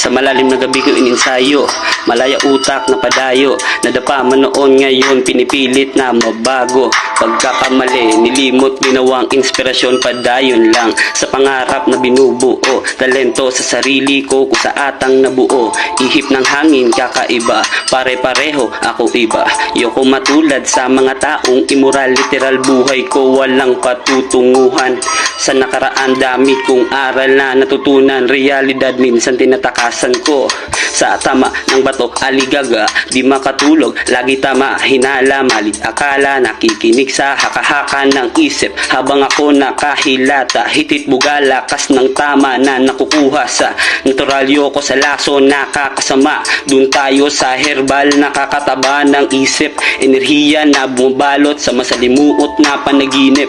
Sa malalim na gabi ko ininsayo, malaya utak na padayo, nadapa man noon ngayon pinipilit na mabago. Pagkakamali, nilimot ginawang inspirasyon, padayon lang sa pangarap na binubuo. Talento sa sarili ko kung sa atang nabuo, ihip ng hangin kakaiba, pare-pareho ako iba. Yoko matulad sa mga taong immoral, literal buhay ko walang patutunguhan. Sa nakaraan dami kong aral na natutunan, realidad minsan tinatakasan ko. Sa tama ng batok aligaga, di makatulog, lagi tama, hinala, malit akala, nakikinig sa haka-haka ng isip. Habang ako nakahilata, hitit buga, lakas ng tama na nakukuha sa naturalyo ko sa laso nakakasama. Dun tayo sa herbal, nakakataba ng isip, enerhiya na bumabalot sa masalimuot na panaginip.